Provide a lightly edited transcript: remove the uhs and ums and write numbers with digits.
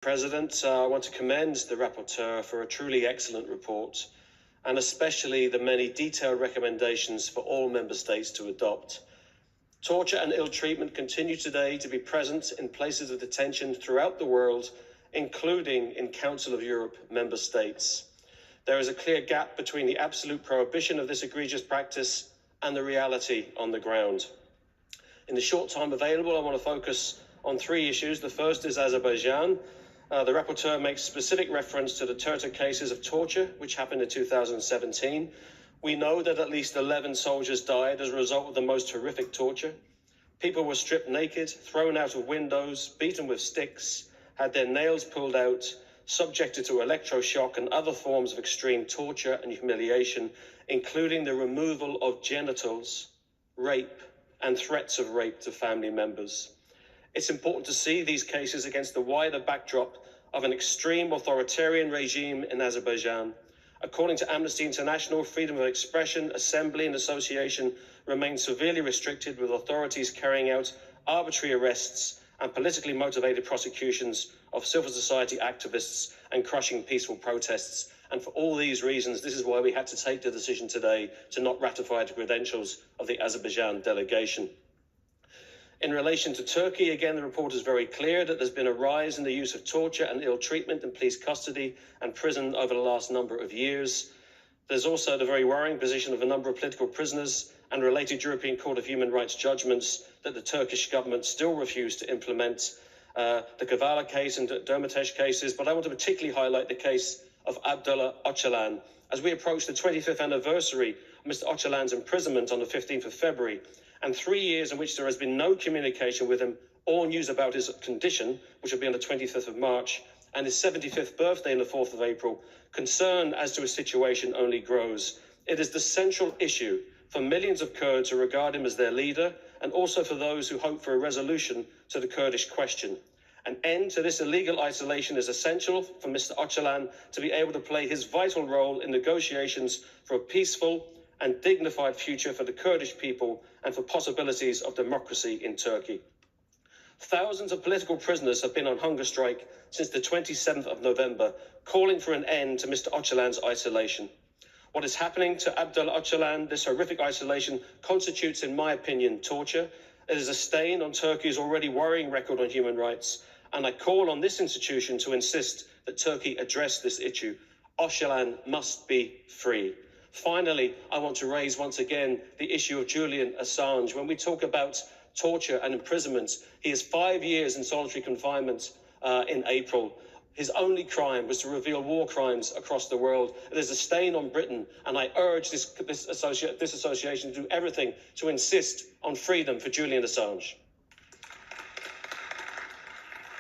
President, I want to commend the rapporteur for a truly excellent report, and especially the many detailed recommendations for all member states to adopt. Torture and ill treatment continue today to be present in places of detention throughout the world, including in Council of Europe member states. There is a clear gap between the absolute prohibition of this egregious practice and the reality on the ground. In the short time available, I want to focus on three issues. The first is Azerbaijan. The rapporteur makes specific reference to the Turta cases of torture, which happened in 2017. We know that at least 11 soldiers died as a result of the most horrific torture. People were stripped naked, thrown out of windows, beaten with sticks, had their nails pulled out, subjected to electroshock and other forms of extreme torture and humiliation, including the removal of genitals, rape, and threats of rape to family members. It's important to see these cases against the wider backdrop of an extreme authoritarian regime in Azerbaijan. According to Amnesty International, freedom of expression, assembly, and association remains severely restricted, with authorities carrying out arbitrary arrests and politically motivated prosecutions of civil society activists and crushing peaceful protests. And for all these reasons, this is why we had to take the decision today to not ratify the credentials of the Azerbaijan delegation. In relation to Turkey, again, the report is very clear that there's been a rise in the use of torture and ill treatment in police custody and prison over the last number of years. There's also the very worrying position of a number of political prisoners and related European Court of Human Rights judgments that the Turkish government still refused to implement. The Gavan case and Demirtas cases, but I want to particularly highlight the case of Abdullah Ocalan. As we approach the 25th anniversary of Mr. Ocalan's imprisonment on the 15th of February, and 3 years in which there has been no communication with him or news about his condition, which will be on the 25th of March, and his 75th birthday on the 4th of April, concern as to his situation only grows. It is the central issue for millions of Kurds who regard him as their leader, and also for those who hope for a resolution to the Kurdish question. An end to this illegal isolation is essential for Mr. Ocalan to be able to play his vital role in negotiations for a peaceful and dignified future for the Kurdish people and for possibilities of democracy in Turkey. Thousands of political prisoners have been on hunger strike since the 27th of November, calling for an end to Mr. Ocalan's isolation. What is happening to Abdullah Ocalan, this horrific isolation, constitutes, in my opinion, torture. It is a stain on Turkey's already worrying record on human rights, and I call on this institution to insist that Turkey address this issue. Ocalan must be free. Finally, I want to raise once again the issue of Julian Assange. When we talk about torture and imprisonment, he is 5 years in solitary confinement in April. His only crime was to reveal war crimes across the world. It is a stain on Britain, and I urge this association to do everything to insist on freedom for Julian Assange.